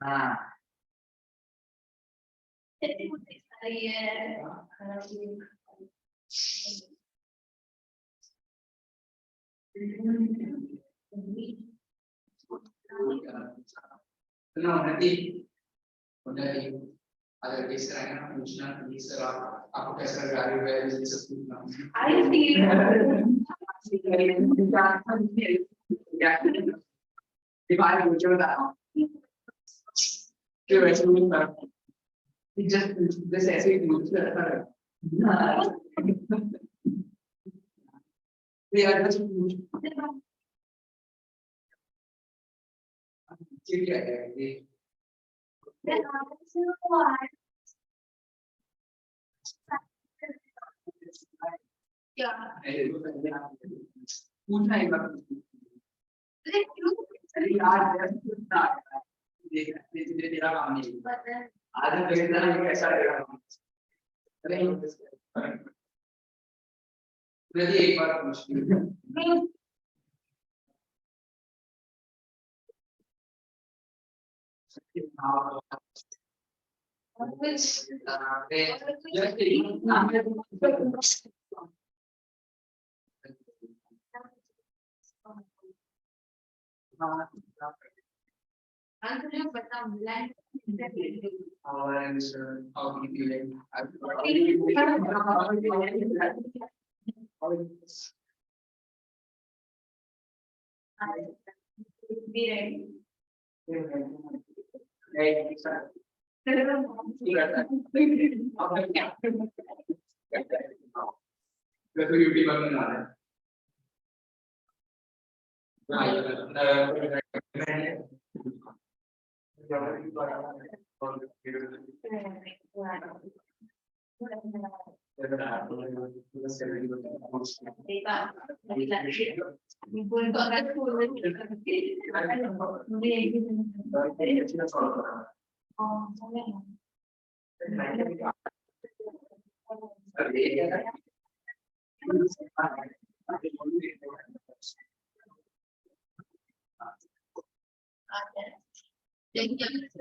हाँ nanti dari ada geseran fungsional bisa aku kasar dari dari sebelumnya. Ya, di bawah muncul dah. Itu sebelumnya. Just ऐसे muncul ada. Dia ada muncul. Jadi ada ini. पूछना एक बार तेरा काम नहीं आज देखना है कैसा रहेगा यदि एक बार पूछ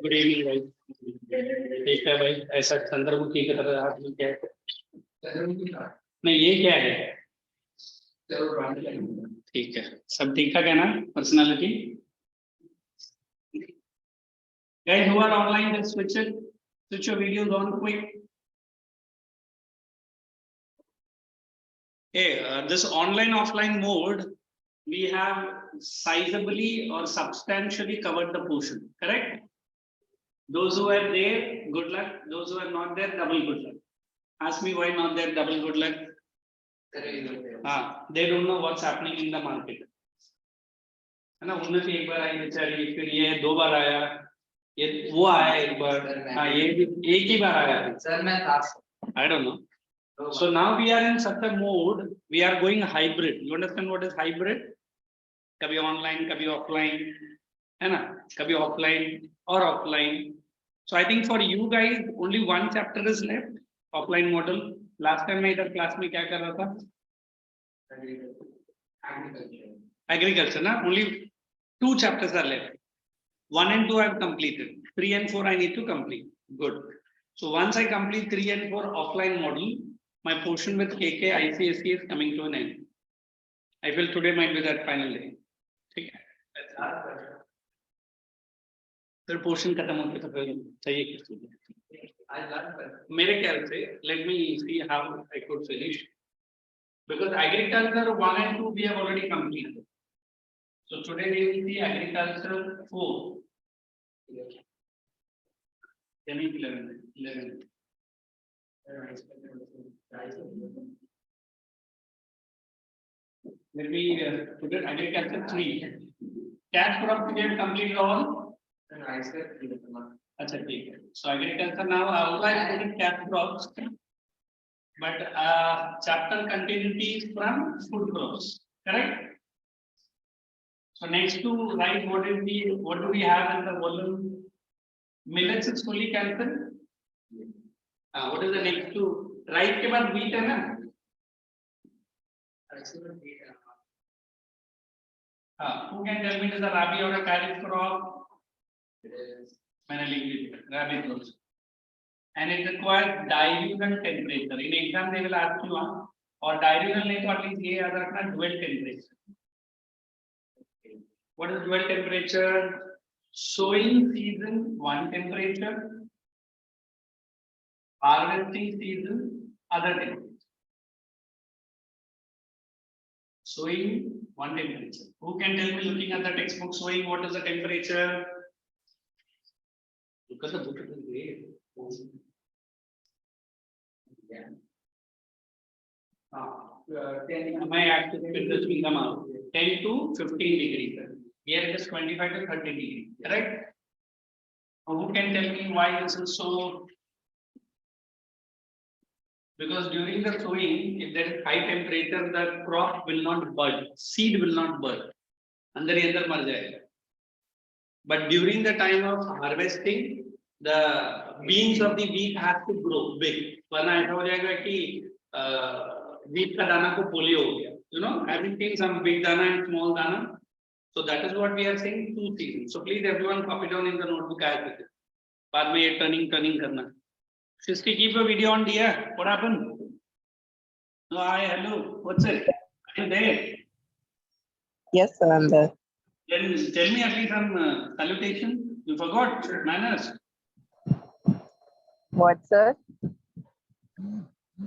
गुड इवनिंग भाई ठीक है भाई ऐसा चंद्रमुखी की तरह हाथ में क्या है नहीं ये क्या है ठीक है सब ठीक ठाक है ना personality guys who are online just switch your videos on quick hey this online offline mode we have sizably or substantially covered the portion correct those who are there good luck those who are not there double good luck ask me why not there double good luck they don't know what's happening in the market है ना उन्नति एक बार आई बेचारी फिर ये दो बार आया ये वो आया एक बार हाँ ये भी एक ही बार आया सर मैं I don't know so now we are in such a mode we are going hybrid you understand what is hybrid कभी online कभी offline है ना कभी offline or offline so I think for you guys only one chapter is left offline model last time मैं इधर class में क्या कर रहा था agriculture ना only 2 chapters are left 1 and 2 I have completed 3 and 4 I need to complete good so once I complete 3 and 4 offline model my portion with KK ICSE is coming to an end I feel today might be that final day ठीक है फिर portion खत्म होने तो फिर चाहिए किस मेरे ख्याल से let me see how I could finish because agriculture 1 and 2 we have already completed so today we will see agriculture 4 11 maybe today agriculture 3 cash crop we have completed all अच्छा ठीक है so agriculture now outline putting cash crops but chapter continuity is from food crops correct so next to write what do we have in the volume millets is fully cancelled what is the next to right के बाद wheat है ना Who can tell me, is a rabi or a kharif crop? मैंने लिख दिया rabi crops. And it requires diurnal temperature. In exam they will ask you और diurnal नहीं तो at least ये याद रखना dual temperature. What is dual temperature? Sowing season one temperature, harvesting season other temperature. Sowing one temperature. Who can tell me, looking at the textbook, sowing what is the temperature? Look at the book, it is great. Yeah. 10 to 15 degrees. Here it is 25 to 30 degrees. Correct? Who can tell me why this is so? Because during the sowing, if there is high temperature, the crop will not bud, seed will not bud. Andar hi andar mar jayega. But during the time of harvesting, the beans of the wheat have to grow big. वरना ऐसा हो जाएगा कि wheat का दाना को polio हो गया. You know, have you seen some big dana and small dana? So that is what we are saying, 2 seasons. So please everyone copy down in the notebook as it is. बाद में ये turning करना. Shisky, keep the video on, dear. What happened? No, hi, hello. What's it? Are you there? Yes, sir, I'm there. Then tell me at least some salutation. You forgot manners. What, sir?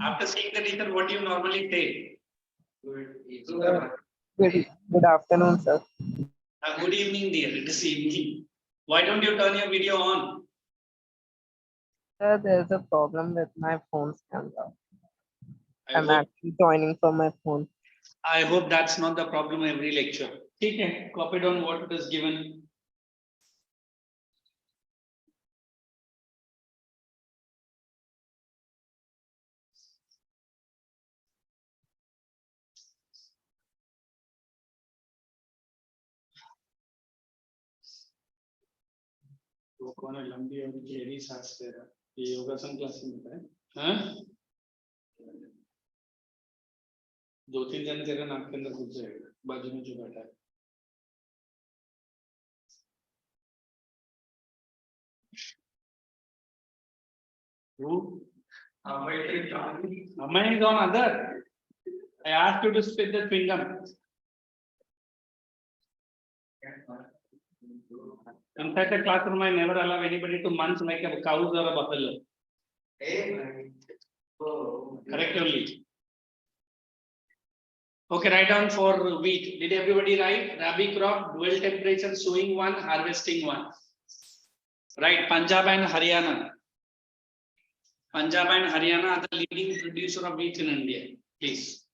After seeing the teacher, what do you normally say? Good afternoon, sir. Good evening, dear. It is evening. Why don't you turn your video on? Sir, there's a problem with my phone's camera. I'm hope, actually joining from my phone. I hope that's not the problem every lecture. Okay, copy down what is given. वो कौन है लंबी और गहरी सांस ले रहा है ये योगासन क्लास में होता है हाँ 2-3 जन तेरा नाक के अंदर घुस जाएगा बाजू में जो बैठा है who Amay is on other. I asked you to split the finger. Inside the classroom, I never allow anybody to munch like a cow or a buffalo. Correct only. Okay, write down for wheat. Did everybody write? Rabi crop, dual temperature, sowing one, harvesting one. Right, Punjab and Haryana. Punjab and Haryana are the leading producer of wheat in India. Please.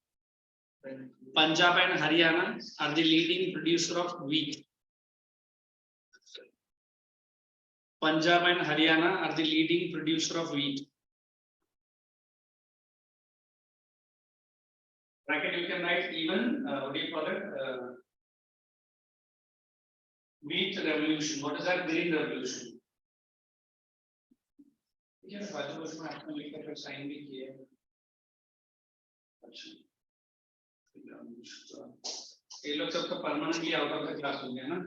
Punjab and Haryana are the leading producer of wheat. Punjab and Haryana are the leading producer of wheat. Bracket you can write even, what do you call it? Wheat revolution. What is that? Green revolution. Yeah, बाजू में आपने लिखा फिर sign भी किया है. अच्छा. ये लोग सबका permanently out of the class हो गया ना?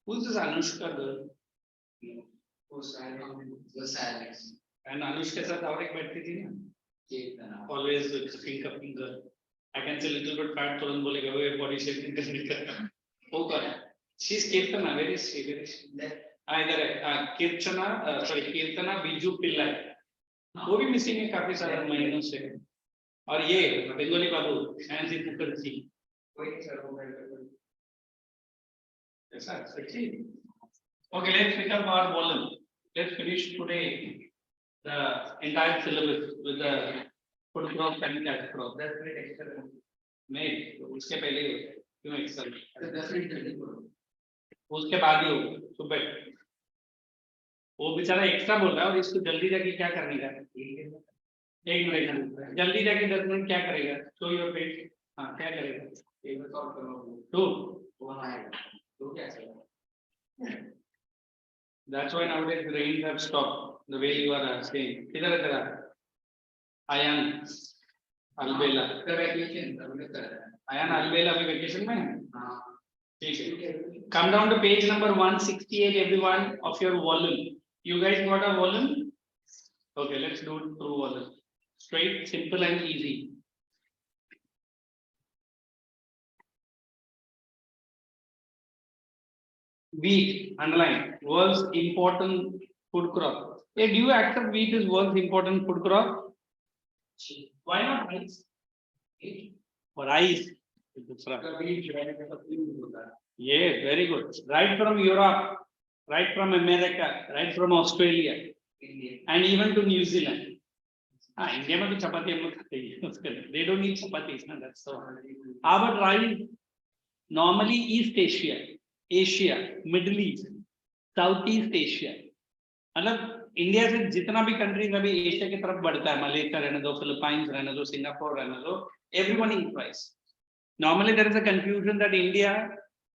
Who's this Anushka girl? And Anush के साथ और एक बैठती थी ना? Always pink girl. I can say little bit fat, तुरंत बोलेगा वो body shaping करने का. वो कौन है? She's Kirtana, very sweet. इधर है Kirtana, sorry Kirtana Biju Pillai. वो भी मिसिंग है काफी सारे महीनों से. और ये बंगाली बाबू शांति मुखर्जी. ऐसा सच्ची. Okay, let's pick up our volume. Let's finish today the entire syllabus with the food crop and cash crop. That's very excellent. नहीं, उसके पहले ही होता है. क्यों excellent? उसके बाद ही होगा. तो बैठ. वो बेचारा एक्स्ट्रा बोल रहा है और इसको जल्दी जाके क्या करने का? 1 मिनट. जल्दी जाके 10 मिनट क्या करेगा? Show your face. हाँ, क्या करेगा? एक बार और करो. 2. वो आएगा. 2 क्या करेगा? That's why nowadays rains have stopped. The way you are saying. किधर है तेरा? Ayan Albela. Ayan Albela अभी vacation में है? Come down to page number 168, everyone, of your volume. You guys got a volume? Okay, let's do it through volume. Straight, simple, and easy. Wheat, underline, world's important food crop. Hey, do you accept wheat is world's important food crop? Why not rice? Rice. Yeah, very good. Right from Europe, right from America, right from Australia, and even to New Zealand. India mein to chapati they don't eat chapatis, na, that's so. But rice, normally East Asia, Asia, Middle East, Southeast Asia. मतलब India से जितना भी countries अभी Asia की तरफ बढ़ता है, Malaysia रहने दो, फिलीपाइंस रहने दो, सिंगापुर रहने दो, everyone eats rice. Normally there is a confusion that India,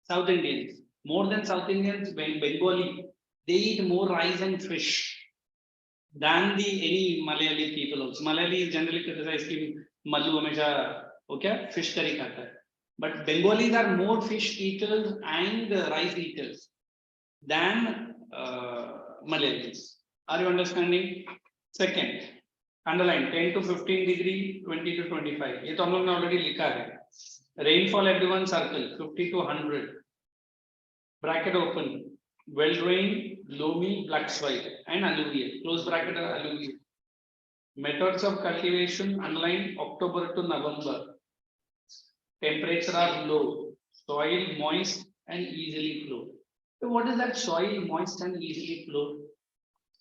South Indians, more than South Indians, Bengali, they eat more rice and fish than the any Malayali people also. Malayali is generally criticized कि मल्लू हमेशा okay fish curry खाता है, but Bengalis are more fish eaters and rice eaters than Malayalis. Are you understanding? Second, underline 10 to 15 degree, 20 to 25. ये तो हम लोग ने already लिखा है. Rainfall everyone circle 50 to 100. Bracket open. Well drained, loamy, black soil, and alluvial. Close bracket alluvial. Methods of cultivation underline October to November. Temperature are low. Soil moist and easily flow. So what is that soil moist and easily flow?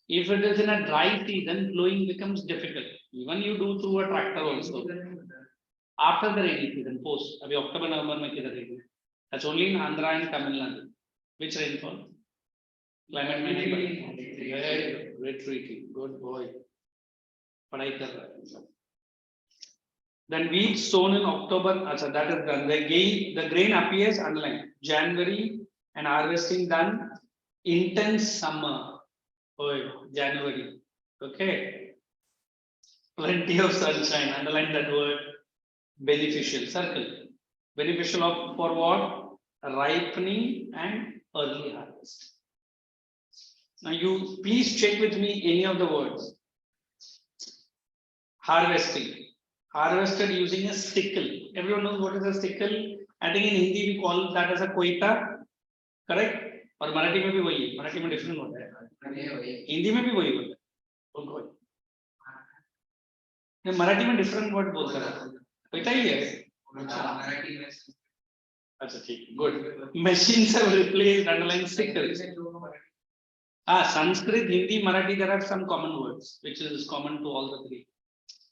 If it is in a dry season, flowing becomes difficult. Even you do through a tractor also. After the rainy season, post. Abhi October, November mein kidhar rain hai. That's only in Andhra and Tamil Nadu. Which rainfall? Climate management. Retreating. Good boy. Padhai kar raha hai. Then wheat sown in October. Achha, that is done. The grain appears underlined. January and harvesting done. Intense summer. January. Okay. Plenty of sunshine. Underline that word. Beneficial. Circle. Beneficial of for what? Ripening and early harvest. Now you please check with me any of the words. Harvesting. Harvested using a sickle. Everyone knows what is a sickle. I think in Hindi we call that as a koita. Correct? और मराठी में भी वही है. मराठी में different होता है. हिंदी में भी वही होता है. मराठी में different word बोलता है. कोईता ही है. अच्छा ठीक. Good. Machines have replaced underlying sickles. Sanskrit, Hindi, Marathi, there are some common words which is common to all the three.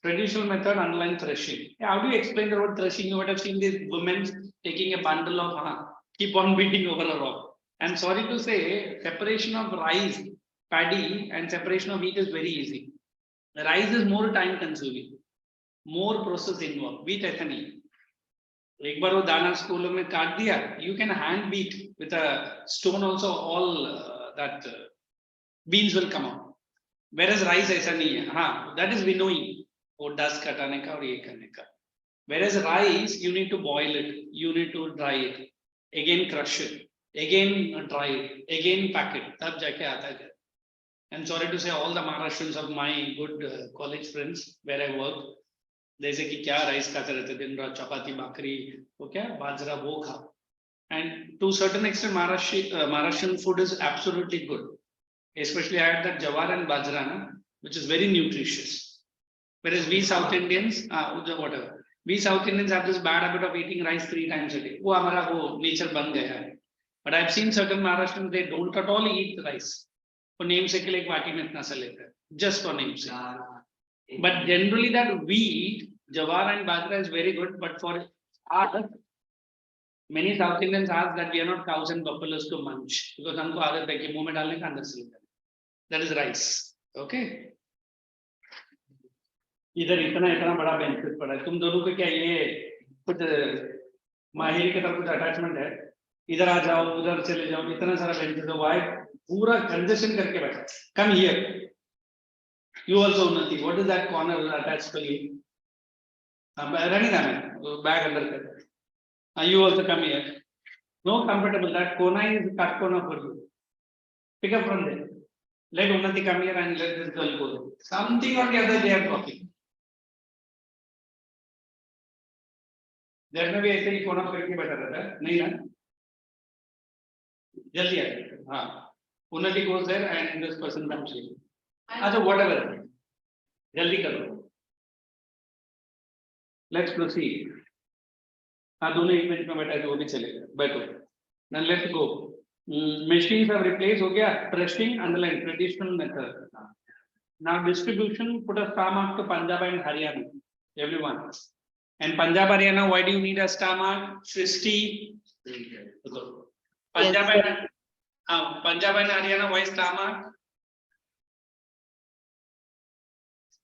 Traditional method, underline threshing. How do you explain the word threshing? You would have seen these women taking a bundle of keep on beating over a rock. I'm sorry to say, separation of rice, paddy, and separation of wheat is very easy. Rice is more time consuming, more process involved. Wheat ऐसा नहीं. एक बार वो दाना स्कूलों में काट दिया, you can hand beat with a stone also. All that beans will come out. Whereas rice ऐसा नहीं है. हाँ, that is winnowing. वो dust कटाने का और ये करने का. Whereas rice, you need to boil it, you need to dry it, again crush it, again dry it, again pack it. तब जाके आता है. I'm sorry to say, all the Maharashtrians of my good college friends where I work, जैसे कि क्या rice खाते रहते दिन रात चपाती बाकरी वो क्या बाजरा वो खा. And to a certain extent Maharashtrian food is absolutely good, especially I had that jawar and bajra, which is very nutritious. Whereas we South Indians, whatever, we South Indians have this bad habit of eating rice 3 times a day. वो हमारा वो nature बन गया है. But I've seen certain Maharashtrians, they don't at all eat rice. For namesake के लिए एक वाटी में इतना सा लेते हैं, just for namesake. But generally that wheat, jawar and bajra is very good. But for us, many South Indians ask that we are not cows and buffaloes to munch, because हमको आदत है कि मुंह में डालने का अंदर से लेते हैं. That is rice. Okay. इधर इतना बड़ा बेनिफिट पड़ा है. तुम दोनों को क्या ये कुछ माहिर की तरफ कुछ अटैचमेंट है? इधर आ जाओ, उधर चले जाओ, इतना सारा बेनिफिट है. वाई पूरा कंजेशन करके बैठा. Come here. You also Unnati. What is that corner attached to you? Running bag under. You also come here. No comfortable. That corner is cut corner for you. Pick up from there. Let Unnati come here and let this girl go. Something or the other they are talking. There may be ऐसे ही corner करके बैठा रहता है, नहीं ना? जल्दी आ, हाँ. Unnati goes there and this person comes here. अच्छा whatever. जल्दी करो. Let's proceed. हाँ दोनों एक मिनट में बैठा है तो वो भी चलेगा. बैठो. Now let's go. Machines have replaced हो गया. Pressing underline traditional method. Now distribution put a star mark to Punjab and Haryana. Everyone. And Punjab Haryana, why do you need a star mark? Srishti. Punjab and Punjab and Haryana, why star mark?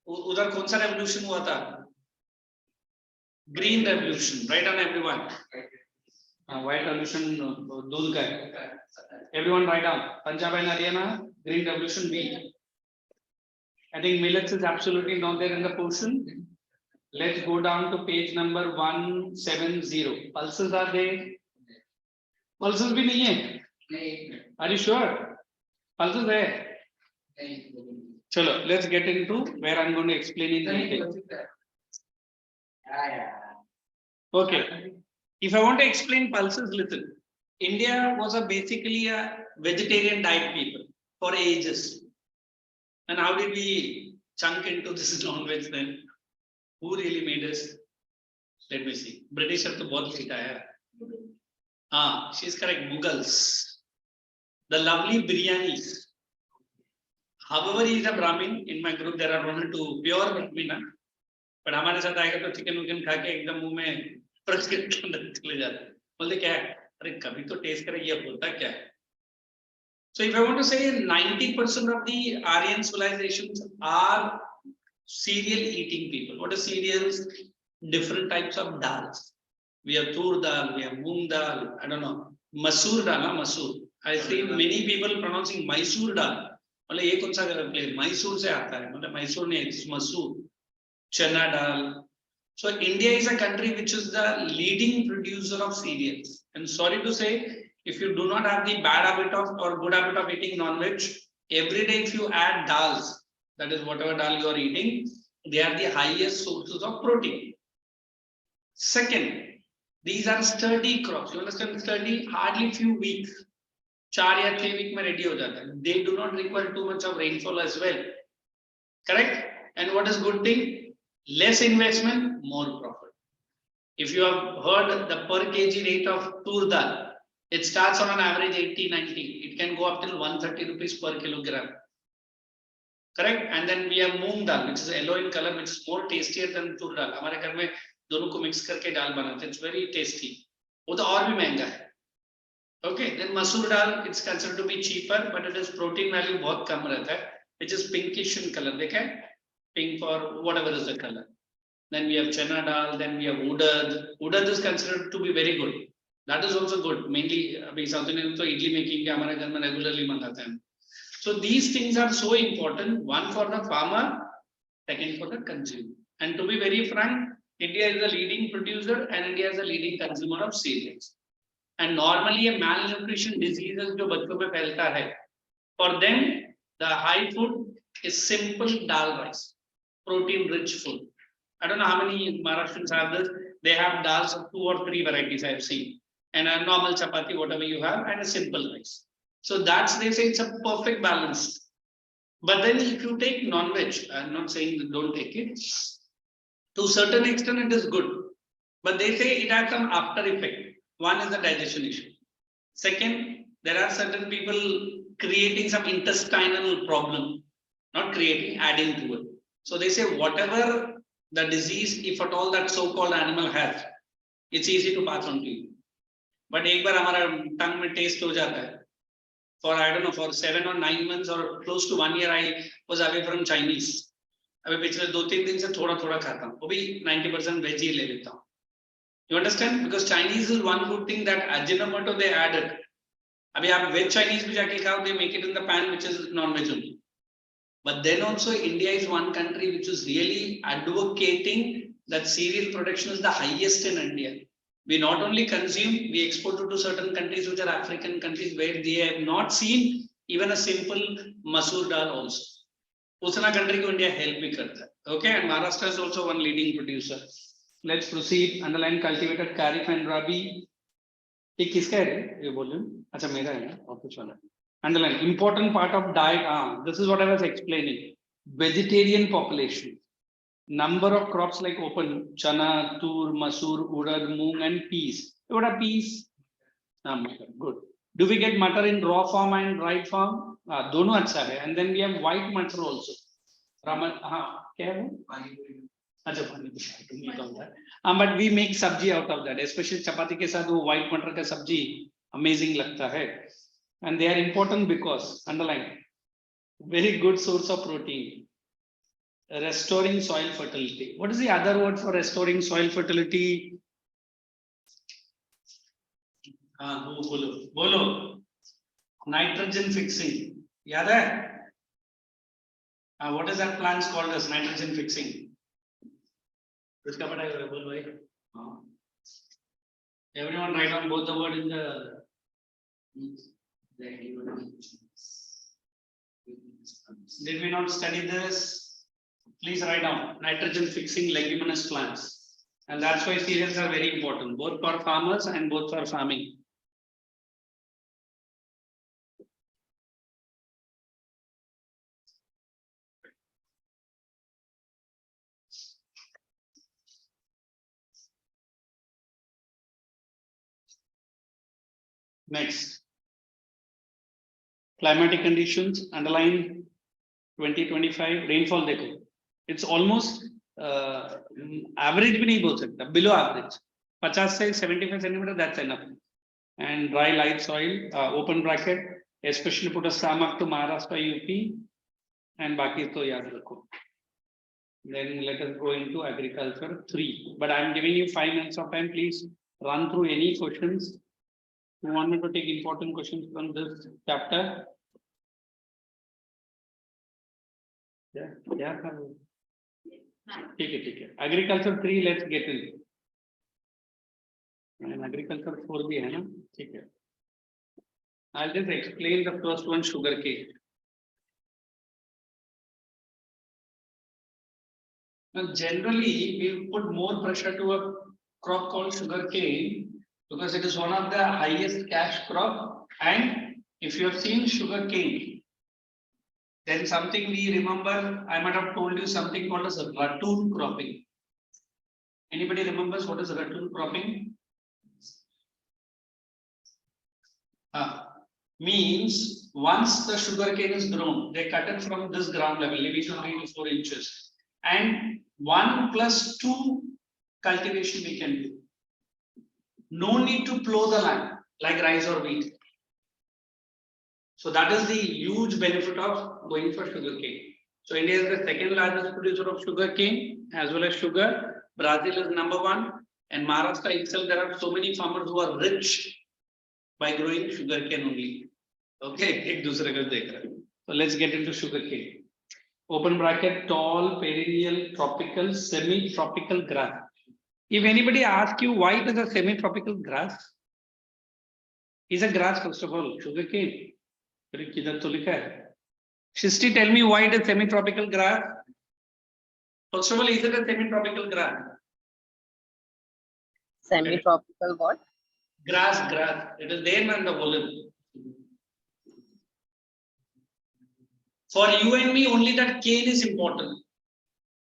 उधर कौन सा revolution हुआ था? Green revolution, right on everyone. White revolution दूध का है. Everyone write down. Punjab and Haryana, green revolution B. I think millets is absolutely not there in the portion. Let's go down to page number 170. Pulses are there. Pulses भी नहीं है. Are you sure? Pulses है. Chalo, let's get into where I'm going to explain in detail. Okay. If I want to explain pulses little, India was basically a vegetarian diet people for ages. And how did we chunk into this non-veg then? Who really made us? Let me see. British have to बहुत सिखाया. She's correct. Mughals. The lovely biryanis. However, he is a Brahmin. In my group, there are 1 or 2 pure Brahmina. But हमारे साथ आएगा तो chicken विकन खा के एकदम मुंह में प्रस के अंदर चले जाते. बोलते क्या है? अरे कभी तो टेस्ट करें ये होता क्या है? So if I want to say 90% of the Aryan civilizations are cereal eating people. What are cereals? Different types of dals. We have tur dal, we have moong dal, I don't know. Masoor dal, Masoor. I see many people pronouncing Mysore dal. मतलब ये कौन सा place Mysore से आता है मतलब मैसूर नहीं it's मसूर चना dal. So India is a country which is the leading producer of cereals. And sorry to say, if you do not have the bad habit of or good habit of eating non-veg, every day if you add dals, that is whatever dal you are eating, they are the highest sources of protein. Second, these are sturdy crops. You understand sturdy? Hardly few weeks. 4 या 3 week में ready हो जाता है. They do not require too much of rainfall as well. Correct? And what is good thing? Less investment, more profit. If you have heard the per kg rate of tur dal, it starts on an average 80-90. It can go up till 130 rupees per kilogram. Correct? And then we have moong dal, which is yellow in color, which is more tastier than tur dal. हमारे घर में दोनों को mix करके दाल बनाते हैं. It's very tasty. वो तो और भी महंगा है. Okay, then masoor dal, it's considered to be cheaper, but it is protein value बहुत कम रहता है, which is pinkish in color. देखें, pink for whatever is the color. Then we have chana dal, then we have udad. Udad is considered to be very good. That is also good. Mainly, अभी South Indian तो idli making के हमारे घर में regularly मंगाते हैं. So these things are so important. One for the farmer, second for the consumer. And to be very frank, India is the leading producer and India is the leading consumer of cereals. And normally a malnutrition diseases जो बच्चों में फैलता है, for them the high food is simple dal rice, protein rich food. I don't know how many Maharashtrians have this. They have dals of 2 or 3 varieties I have seen, and a normal chapati, whatever you have, and a simple rice. So that's, they say it's a perfect balance. But then if you take non-veg, I'm not saying that don't take it. To a certain extent it is good, but they say it has some after effect. One is the digestion issue. Second, there are certain people creating some intestinal problem, not creating, adding to it. So they say whatever the disease, if at all that so-called animal has, it's easy to pass on to you. But एक बार हमारा tongue में taste हो जाता है. For I don't know, for 7 or 9 months or close to 1 year, I was away from Chinese. अभी पिछले 2-3 दिन से थोड़ा-थोड़ा खाता हूँ. वो भी 90% veg ही ले लेता हूँ. You understand? Because Chinese is one good thing that Ajinomoto they added. अभी आप veg Chinese भी जाके खाओ, they make it in the pan which is non-veg only. But then also India is one country which is really advocating that cereal production is the highest in India. We not only consume, we export to certain countries which are African countries where they have not seen even a simple masoor dal also. Usna country ko India help bhi karta hai. Okay, and Maharashtra is also one leading producer. Let's proceed. Underline cultivated kharif and rabi. ये किसका है ये बोलिए अच्छा मेरा है ना और कुछ वाला underline important part of diet this is what I was explaining vegetarian population number of crops like open chana tur masoor urad moong and peas what are peas good do we get mutton in raw form and dried form दोनों अच्छा है and then we have white mutton also raman क्या है अच्छा but we make sabji out of that especially chapati के साथ वो white मटर का सब्जी amazing लगता है and they are important because underline very good source of protein restoring soil fertility. What is the other word for restoring soil fertility? बोलो nitrogen fixing याद है what is that plant called as nitrogen fixing? इसका पता है बोल भाई everyone write down both the word in the did we not study this? Please write down nitrogen fixing leguminous plants and that's why cereals are very important both for farmers and both for farming. Next, climatic conditions, underline 2025 rainfall dekho. It's almost average bhi nahi bol sakta, below average. 50 se 75 centimeter, that's enough. And dry light soil, open bracket, especially put a sum up to Maharashtra, UP, and baki to yaad rakho. Then let us go into agriculture 3. But I'm giving you 5 minutes of time. Please run through any questions. You want me to take important questions from this chapter? Yeah. ठीक है. Agriculture 3, let's get in. And agriculture 4 भी है ना? ठीक है. I'll just explain the first one, sugarcane. Now, generally, we put more pressure to a crop called sugarcane because it is one of the highest cash crop. And if you have seen sugarcane, then something we remember, I might have told you something called as ratoon cropping. Anybody remembers what is ratoon cropping? Means once the sugarcane is grown, they cut it from this ground level, maybe 3 to 4 inches. And 1+2 cultivation we can do. No need to plow the land like rice or wheat. So that is the huge benefit of going for sugarcane. So India is the second largest producer of sugarcane as well as sugar. Brazil is number 1, and Maharashtra itself there are so many farmers who are rich by growing sugarcane only. Okay, so let's get into sugarcane. Open bracket, tall, perennial, tropical, semi-tropical grass. If anybody asks you why it is a semi-tropical grass, is a grass first of all, sugarcane. Shristi, tell me why it is semi-tropical grass. First of all, is it a semi-tropical grass? Semi-tropical what? Grass. It is there in the volume. For you and me, only that cane is important.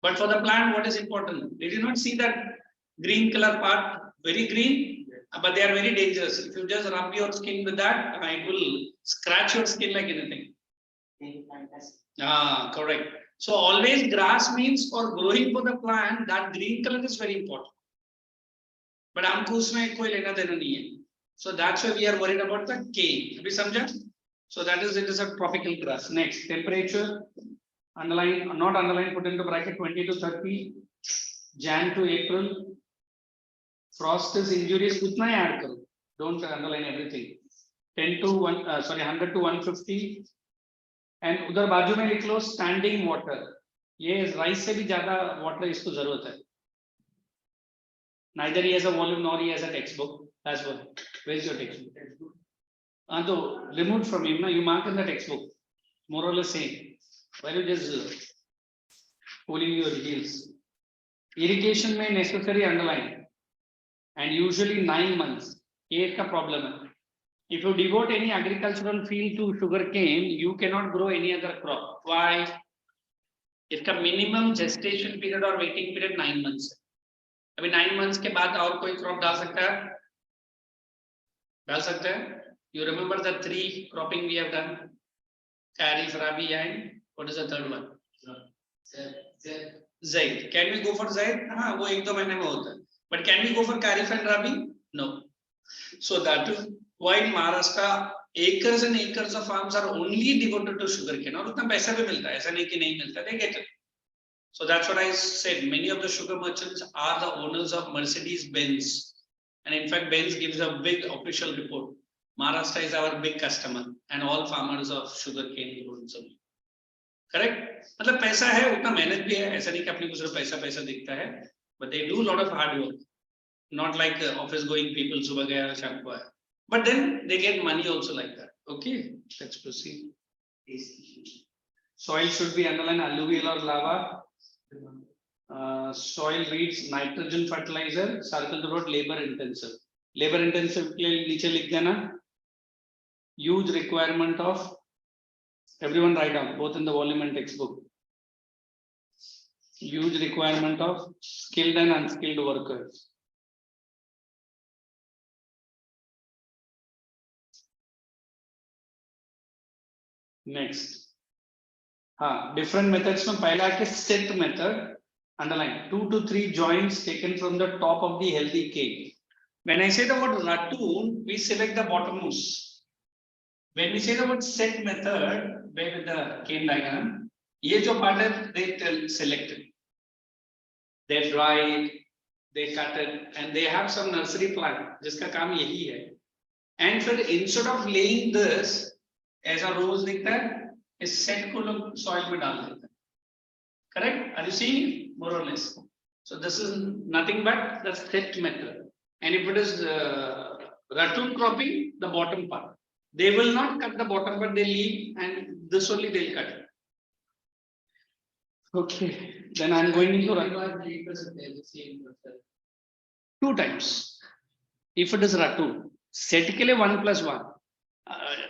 But for the plant, what is important? Did you not see that green color part? Very green, but they are very dangerous. If you just rub your skin with that, it will scratch your skin like anything. Correct. So always grass means for growing for the plant, that green color is very important. But हमको उसमें कोई लेना देना नहीं है. So that's why we are worried about the cane. Have you समझा? So that is, it is a tropical grass. Next, temperature, underline, not underline, put into bracket 20 to 30, Jan to April. Frost is injurious, utna he add करो. Don't underline everything. 100 to 150. And उधर बाजू में लिख लो standing water. ये rice से भी ज़्यादा water इसको ज़रूरत है. Neither he has a volume nor he has a textbook. That's what. Where's your textbook? So removed from him, you mark in the textbook. More or less same. Why you just pulling your heels? Irrigation may necessary underline and usually 9 months. एक का problem है. If you devote any agricultural field to sugarcane, you cannot grow any other crop. Why? इसका minimum gestation period और waiting period 9 months है. अभी 9 months के बाद और कोई crop डाल सकता है? डाल सकते हैं? You remember the 3 cropping we have done? Kharif, Rabi, and what is the third one? Zaid. Can we go for Zaid? हाँ, वो 1-2 महीने में होता है. But can we go for Kharif and Rabi? No. So that is why in Maharashtra acres and acres of farms are only devoted to sugarcane. और उतना पैसा भी मिलता है. ऐसा नहीं कि नहीं मिलता. They get it. So that's what I said. Many of the sugar merchants are the owners of Mercedes-Benz, and in fact, Benz gives a big official report. Maharashtra is our big customer, and all farmers of sugarcane grows only. Correct? मतलब पैसा है, उतना मेहनत भी है. ऐसा नहीं कि अपने को सिर्फ पैसा दिखता है. But they do a lot of hard work. Not like office-going people, सुबह गया शाम को आया. But then they get money also like that. Okay, let's proceed. Soil should be underlined alluvial or lava. Soil reads nitrogen fertilizer. Circle the road labor intensive. Labor intensive के लिए नीचे लिख देना. Huge requirement of. Everyone write down both in the volume and textbook. Huge requirement of skilled and unskilled workers. Next. Different methods में पहला है set method. Underline 2 to 3 joints taken from the top of the healthy cane. When I say the word ratoon, we select the bottommost. When we say the word set method, where with the cane diagram, ये जो part है they select it. They dry it, they cut it, and they have some nursery plant जिसका काम यही है. And फिर instead of laying this, ऐसा rows दिखता है, इस set को लोग soil में डाल देते हैं. Correct? Are you seeing it? More or less. So this is nothing but the set method. And if it is ratoon cropping, the bottom part. They will not cut the bottom, but they leave, and this only they'll cut. Okay, then I'm going into two times. If it is ratoon, set के लिए 1+1.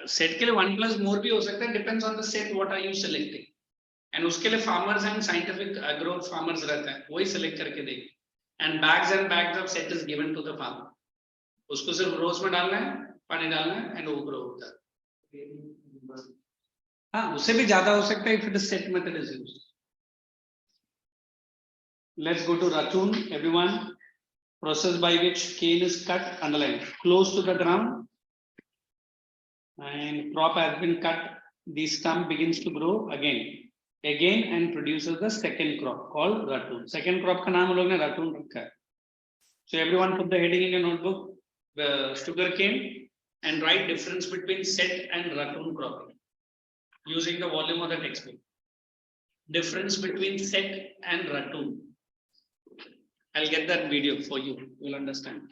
Set के लिए 1+ more भी हो सकता है. Depends on the set. What are you selecting? And उसके लिए farmers and scientific agro farmers रहते हैं. वही select करके देंगे. And bags of set is given to the farmer. उसको सिर्फ रोज में डालना है, पानी डालना है, and वो grow होता है. हाँ, उससे भी ज़्यादा हो सकता है if it is set method is used. Let's go to ratoon. Everyone, process by which cane is cut, underline, close to the ground, and crop has been cut. The stump begins to grow again and produces the second crop called ratoon. Second crop का नाम हम लोग ने ratoon रखा है. So everyone put the heading in your notebook, the sugarcane, and write difference between set and ratoon cropping using the volume of the textbook. Difference between set and ratoon. I'll get that video for you. You'll understand.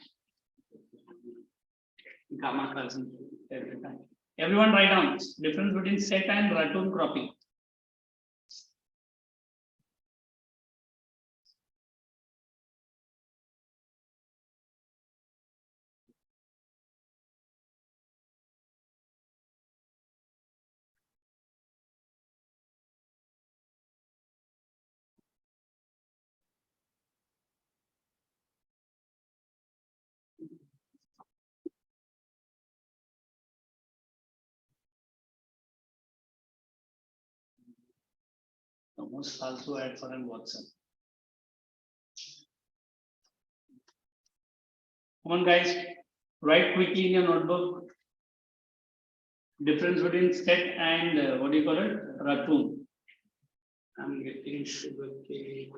Gamma cousin every time. Everyone write down difference between set and ratoon cropping. Almost also add for an WhatsApp. Come on, guys, write quickly in your notebook. Difference between set and what do you call it? Ratoon. I'm getting sugarcane.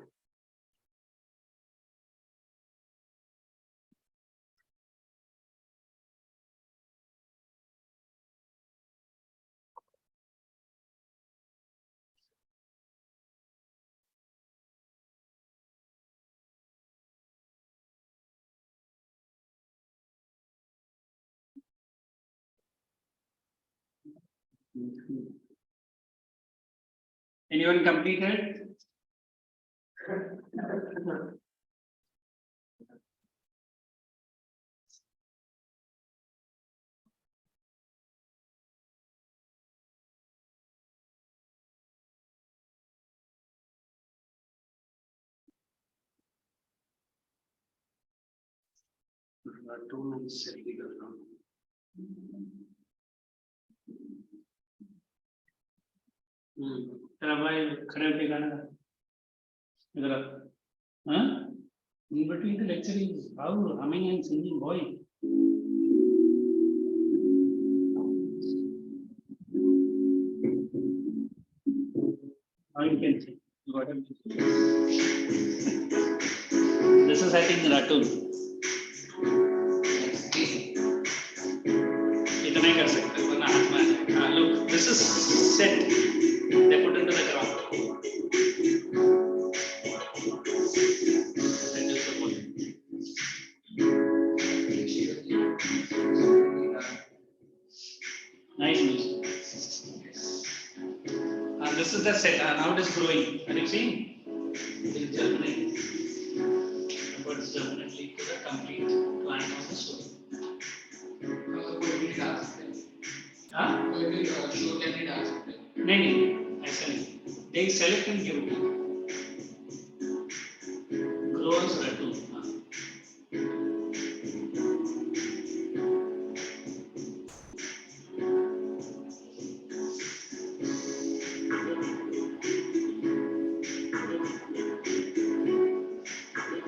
Anyone completed? तेरा भाई खड़े होके गाना गा। इधर आ। हाँ? In between the lecture is how humming and singing, boy. How you can sing? Got it? This is I think Ratun. इतना ही कर सकते हो वरना हाथ में आ जाएगा। हाँ, look, this is set. They put into the ground. Reduce the volume. Nice music. This is the set. Now it is growing. Are you seeing? It is germinating. But it's germinating to the complete plant of the soil. हाँ? नहीं ऐसा नहीं they select and give grows Ratun.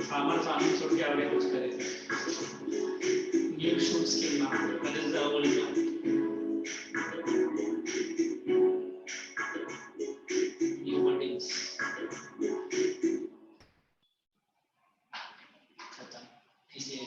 Farmer farming छोड़ के आगे कुछ करेगा new shoots came out. That is the old one. New buddings. खत्म. इसे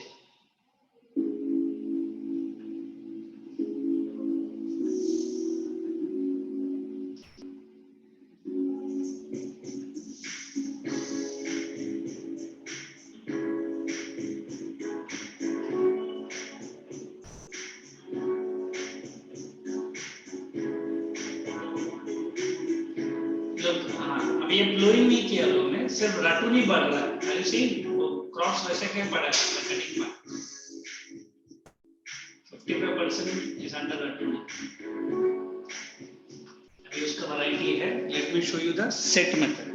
अभी ये फ्लोरिंग नहीं किया लोगों ने सिर्फ राटून ही बढ़ रहा है अरे सी वो क्रॉस वैसे क्या पड़ा है कटिंग में 55% इज अंडर राटून अभी उसका वैरायटी है let me show you the set method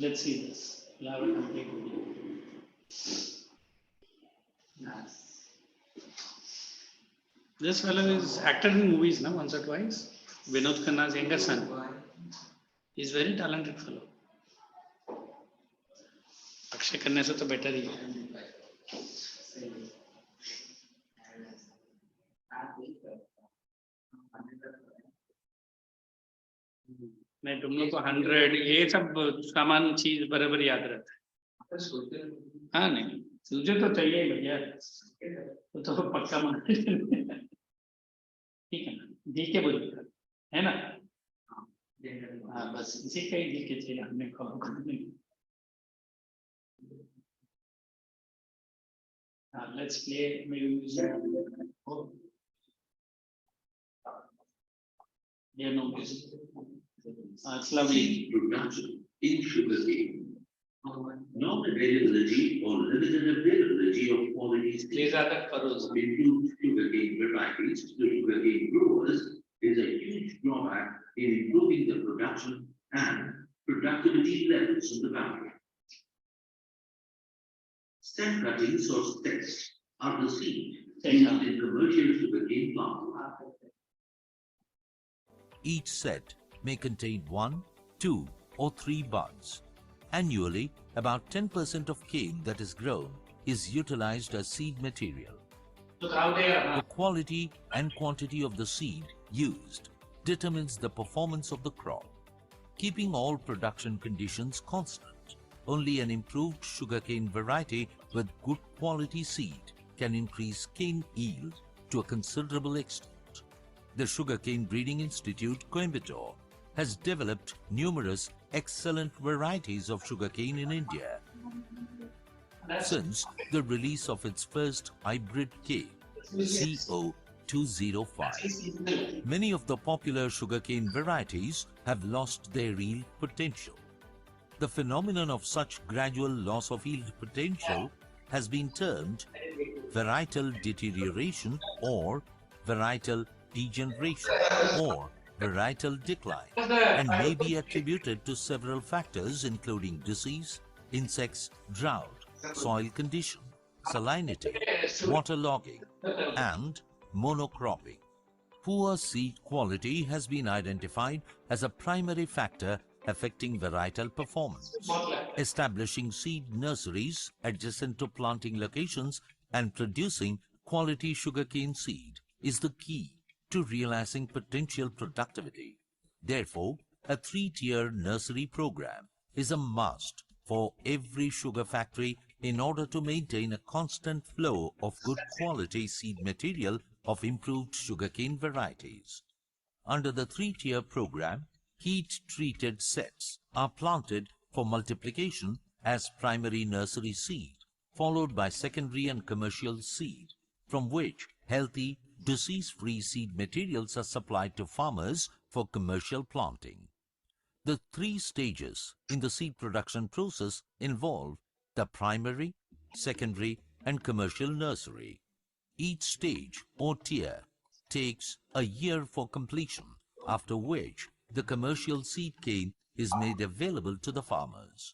Let's see this. We'll have a complete video. Nice. This fellow is acted in movies now once or twice. Vinod Khanna's younger son. He's very talented fellow. Akshay Khanna se to better ही है. नहीं तुम लोग को 100 ये सब सामान चीज बराबर याद रहता है हाँ नहीं तुझे तो चाहिए भैया तो पक्का मान ठीक है ना जी के बोल है ना हाँ बस इसी का ही जी के चाहिए हमने हाँ लेट्स प्ले म्यूजिक ये no music it's lovely. Production in sugarcane. Non-availability or limited availability of qualities includes sugarcane varieties to sugarcane growers is a huge drawback in improving the production and productivity levels of the valley. Stem cuttings or sticks are the seed used in commercial sugarcane planting. Each set may contain 1, 2, or 3 buds. Annually, about 10% of cane that is grown is utilized as seed material. The quality and quantity of the seed used determines the performance of the crop, keeping all production conditions constant. only an improved sugarcane variety with good quality seed can increase cane yield to a considerable extent. The Sugarcane Breeding Institute, Coimbatore, has developed numerous excellent varieties of sugarcane in India. Since the release of its first hybrid cane, CO205, many of the popular sugarcane varieties have lost their yield potential. The phenomenon of such gradual loss of yield potential has been termed varietal deterioration or varietal degeneration or varietal decline, and may be attributed to several factors including disease, insects, drought, soil condition, salinity, waterlogging, and monocropping. Poor seed quality has been identified as a primary factor affecting varietal performance. Establishing seed nurseries adjacent to planting locations and producing quality sugarcane seed is the key to realizing potential productivity. Therefore, a 3-tier nursery program is a must for every sugar factory in order to maintain a constant flow of good quality seed material of improved sugarcane varieties. Under the 3-tier program, heat-treated sets are planted for multiplication as primary nursery seed, followed by secondary and commercial seed, from which healthy, disease-free seed materials are supplied to farmers for commercial planting. The 3 stages in the seed production process involve the primary, secondary, and commercial nursery. Each stage or tier takes a year for completion, after which the commercial seed cane is made available to the farmers.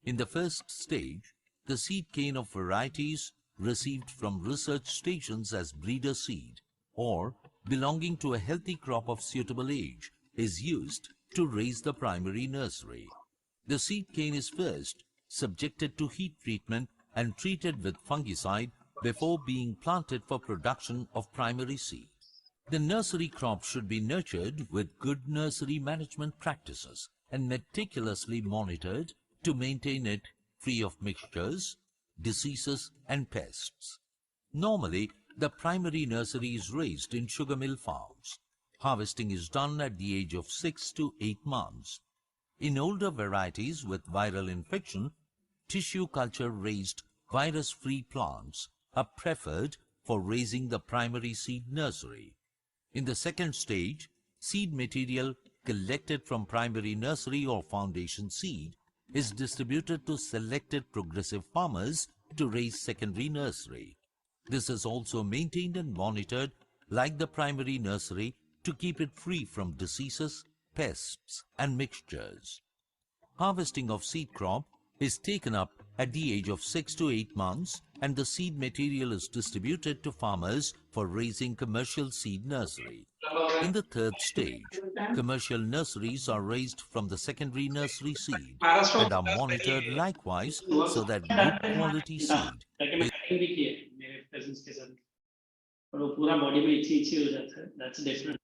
In the first stage, the seed cane of varieties received from research stations as breeder seed or belonging to a healthy crop of suitable age is used to raise the primary nursery. The seed cane is first subjected to heat treatment and treated with fungicide before being planted for production of primary seed. The nursery crop should be nurtured with good nursery management practices and meticulously monitored to maintain it free of mixtures, diseases and pests. Normally, the primary nursery is raised in sugar mill farms. Harvesting is done at the age of 6 to 8 months. In older varieties with viral infection, tissue culture raised virus-free plants are preferred for raising the primary seed nursery. In the second stage, seed material collected from primary nursery or foundation seed is distributed to selected progressive farmers to raise secondary nursery. This is also maintained and monitored like the primary nursery to keep it free from diseases, pests and mixtures. Harvesting of seed crop is taken up at the age of 6 to 8 months and the seed material is distributed to farmers for raising commercial seed nursery. In the third stage, commercial nurseries are raised from the secondary nursery seed and are monitored likewise so that good quality seed is पूरा body में इची हो जाता है that's different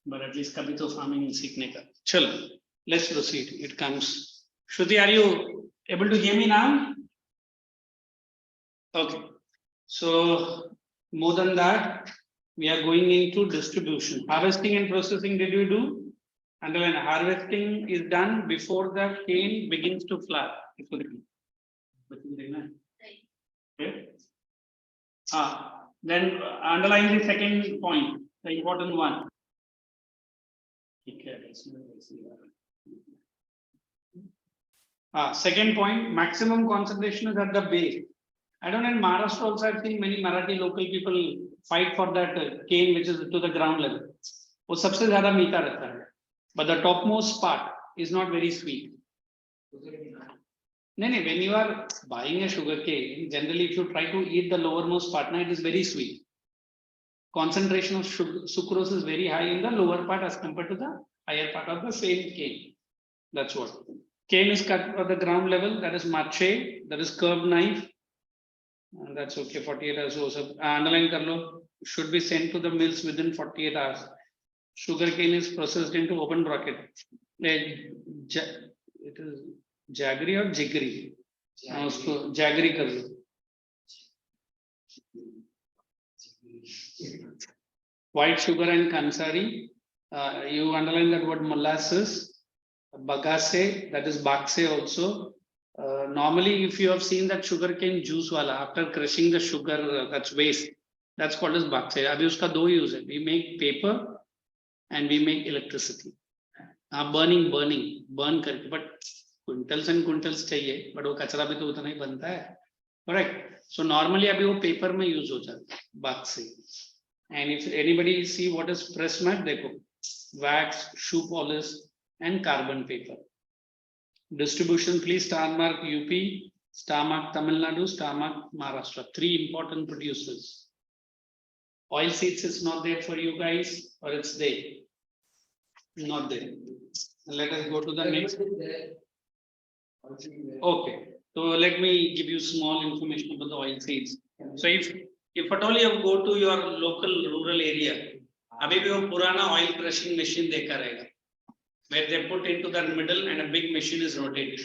but at least कभी तो farming सीखने का चलो let's proceed it comes Shruti, are you able to hear me now? Okay, so more than that, we are going into distribution. Harvesting and processing, did you do? And when harvesting is done before the cane begins to flower. Okay. Then underline the second point, the important one. Second point, maximum concentration is at the base. I don't know, in Maharashtra also I've seen many Marathi local people fight for that cane which is to the ground level. वो सबसे ज़्यादा मीठा रहता है. But the topmost part is not very sweet. No, when you are buying a sugar cane, generally if you try to eat the lowermost part, it is very sweet. Concentration of sucrose is very high in the lower part as compared to the higher part of the same cane. That's what. Cane is cut at the ground level, that is mache, that is curved knife. And that's okay, 48 hours also. Underline karlo, should be sent to the mills within 48 hours. Sugar cane is processed into open bracket. It is jaggery और जिगरी, उसको jaggery कर दो। White sugar and kansari, you underline that word molasses, bagasse, that is bakse also. Normally, if you have seen that sugarcane juice wala, after crushing the sugar, that's waste. That's called as bakse. Abhi uska do use hai. We make paper and we make electricity. Burn करके, but quintals and quintals चाहिए, but वो कचरा भी तो उतना ही बनता है, correct? So normally अभी वो paper में use हो जाता है, bakse. And if anybody see what is press mat, देखो, wax, shoe polish, and carbon paper. Distribution, please star mark UP, star mark Tamil Nadu, star mark Maharashtra. 3 important producers. Oil seeds is not there for you guys, or it's there? Not there. Let us go to the next. Okay, so let me give you small information about the oil seeds. So if at all you go to your local rural area, अभी भी वो पुराना oil crushing machine देखा रहेगा, where they put into the middle and a big machine is rotating.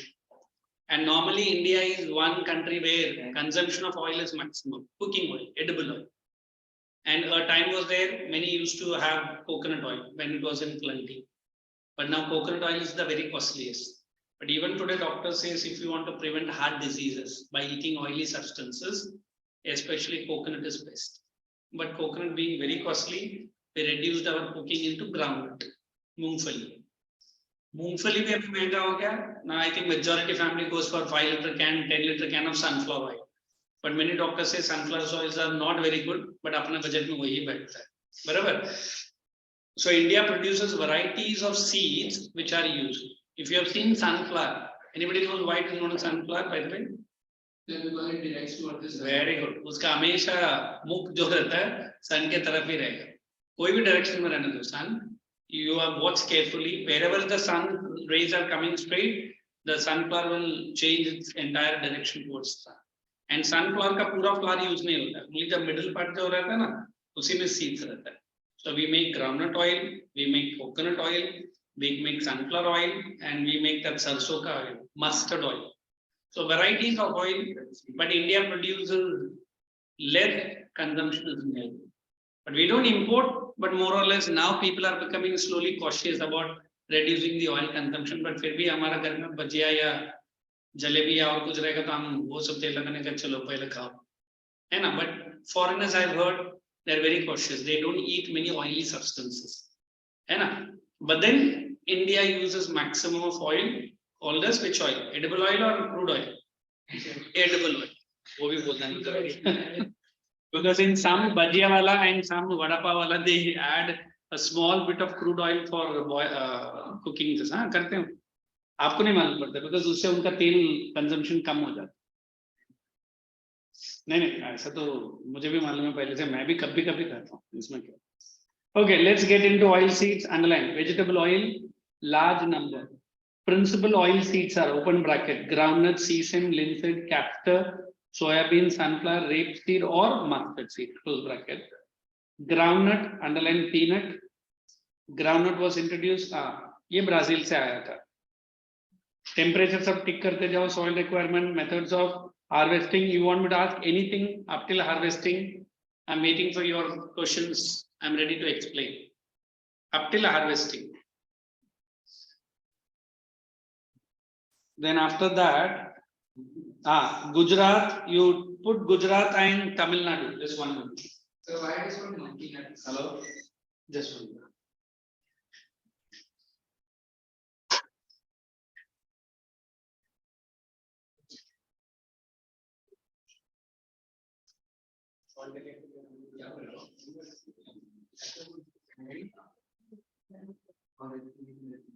And normally India is one country where consumption of oil is maximum, cooking oil, edible oil. And a time was there, many used to have coconut oil when it was in plenty. But now coconut oil is the very costliest. But even today, doctor says if you want to prevent heart diseases by eating oily substances, especially coconut is best. But coconut being very costly, we reduced our cooking into groundnut, मूंगफली. मूंगफली भी अभी महंगा हो गया. Now I think majority family goes for 5 liter can, 10 liter can of sunflower oil. But many doctors say sunflower oils are not very good, but अपने budget में वही बैठता है, बराबर? So India produces varieties of seeds which are used. If you have seen sunflower, anybody knows why it is known as sunflower, by the way? Because it directs toward this. Very good. उसका हमेशा मुख जो रहता है sun के तरफ ही रहेगा. कोई भी direction में रहने दो sun. You have watched carefully. Wherever the sun rays are coming straight, the sunflower will change its entire direction towards the sun. And sunflower का पूरा flower use नहीं होता. Only the middle part जो रहता है ना, उसी में seeds रहता है. So we make groundnut oil, we make coconut oil, we make sunflower oil, and we make that sarson ka oil, mustard oil. So varieties of oil, but India produces less consumption is made. But we don't import, but more or less now people are becoming slowly cautious about reducing the oil consumption. But फिर भी हमारा घर में भजिया या जलेबी या और कुछ रहेगा तो हम वो सब तेल लगाने का चलो पहले खाओ, है ना? But foreigners I've heard, they're very cautious. They don't eat many oily substances. But then India uses maximum of oil. All this which oil? Edible oil or crude oil? Edible oil. वो भी बोलना नहीं. Because in some bhajia wala and some vada pav wala, they add a small bit of crude oil for cooking this. हाँ करते हैं. आपको नहीं मालूम पड़ता because उससे उनका तेल consumption कम हो जाता. नहीं ऐसा तो मुझे भी मालूम है पहले से, मैं भी कभी खाता हूँ, इसमें क्या. Okay, let's get into oil seeds. Underline vegetable oil, large number. Principal oil seeds are open bracket groundnut, sesame, linseed, castor, soybean, sunflower, rapeseed or mustard seed close bracket. Groundnut, underline peanut. Groundnut was introduced. ये Brazil से आया था. Temperature सब टिक करते जाओ. Soil requirement, methods of harvesting. You want me to ask anything up till harvesting? I'm waiting for your questions. I'm ready to explain. Up till harvesting. Then after that, Gujarat, you put Gujarat and Tamil Nadu. Just 1 minute. So why it is called monkey nuts? Hello? Just 1 minute.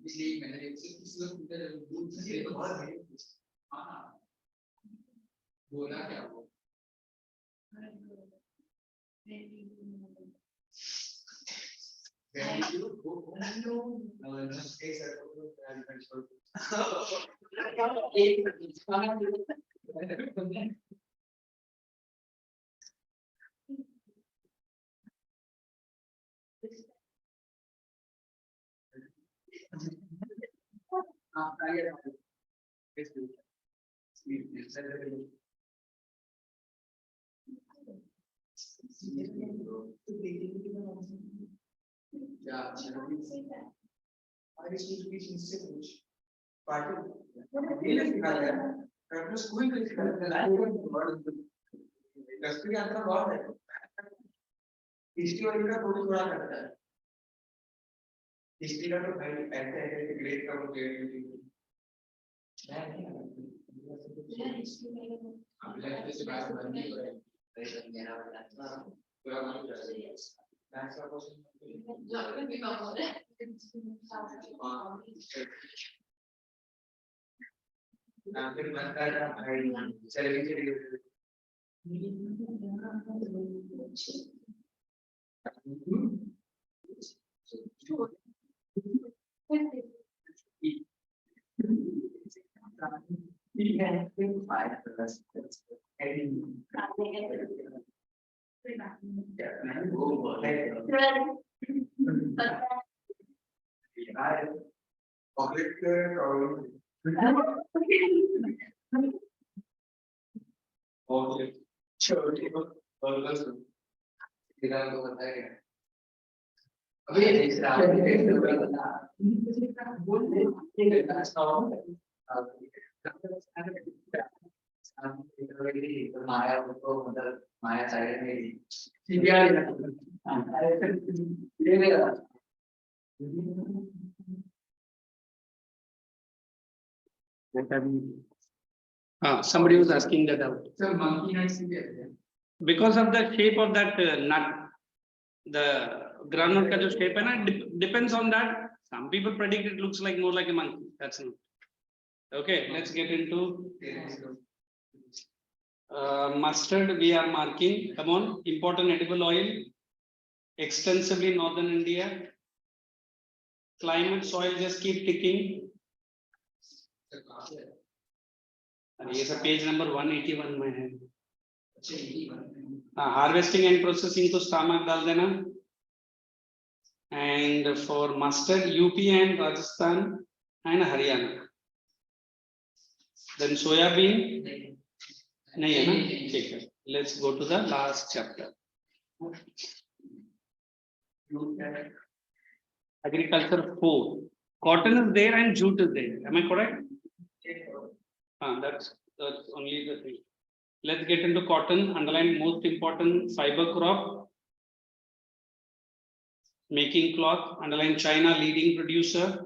इसलिए मैंने बोला क्या वो history वाली का थोड़ा करता है हिस्ट्री का तो भाई ऐसे ऐसे ग्रेड का वो ग्रेड से बात करनी है पूरा मालूम है मैथ्स का क्वेश्चन फिर बनता है भाई चलिए चलिए अभी देख रहा माया को मतलब माया साइड में Somebody was asking that out. So monkey nuts Because of the shape of that nut, the groundnut ka jo shape hai na, depends on that. Some people predict it looks like more like a monkey. That's not. Okay, let's get into mustard. We are marking. Come on, important edible oil, extensively in northern India. Climate, soil, just keep ticking. ये सब page number 181 में है. Harvesting and processing to stomach डाल देना. And for mustard, UP and Rajasthan and Haryana. Then soyabean, नहीं है ना? ठीक है. Let's go to the last chapter. Agriculture 4. Cotton is there and jute is there. Am I correct? That's only the thing. Let's get into cotton. Underline most important fiber crop. Making cloth. Underline China leading producer.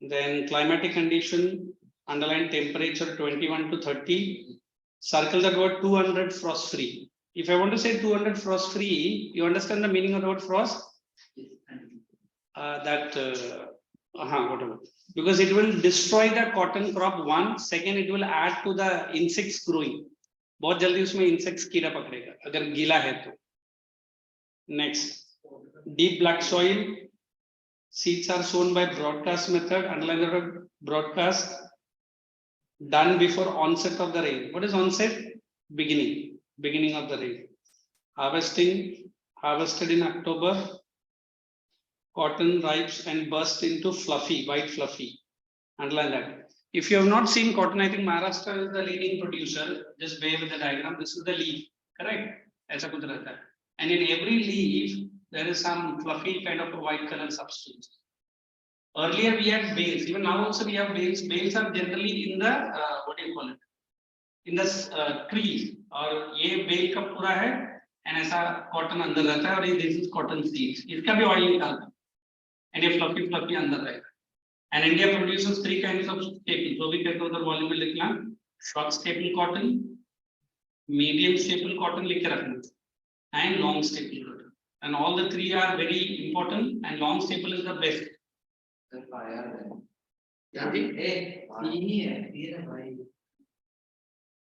Then climatic condition. Underline temperature 21 to 30. Circle that word 200 frost free. If I want to say 200 frost free, you understand the meaning of the word frost? Whatever. Because it will destroy the cotton crop. One, second, it will add to the insects growing. बहुत जल्दी उसमें insects कीड़ा पकड़ेगा अगर गीला है तो. Next, deep black soil. Seeds are sown by broadcast method. Underline the word broadcast. Done before onset of the rain. What is onset? Beginning. Beginning of the rain. Harvesting. Harvested in October. Cotton ripes and burst into fluffy, white fluffy. Underline that. If you have not seen cotton, I think Maharashtra is the leading producer. Just bear with the diagram. This is the leaf, correct? ऐसा कुछ रहता है. And in every leaf, there is some fluffy kind of a white color substance. Earlier we had bales. Even now also we have bales. Bales are generally in the what do you call it? In the tree. और ये bale का पूरा है. And ऐसा cotton अंदर रहता है और ये this is cotton seeds. इसका भी oil निकालता है. And a fluffy अंदर रहेगा. And India produces 3 kinds of staple. So we get to the volume में लिखना. Short staple cotton, medium staple cotton लिख के रखना, and long staple cotton. And all the 3 are very important. And long staple is the best.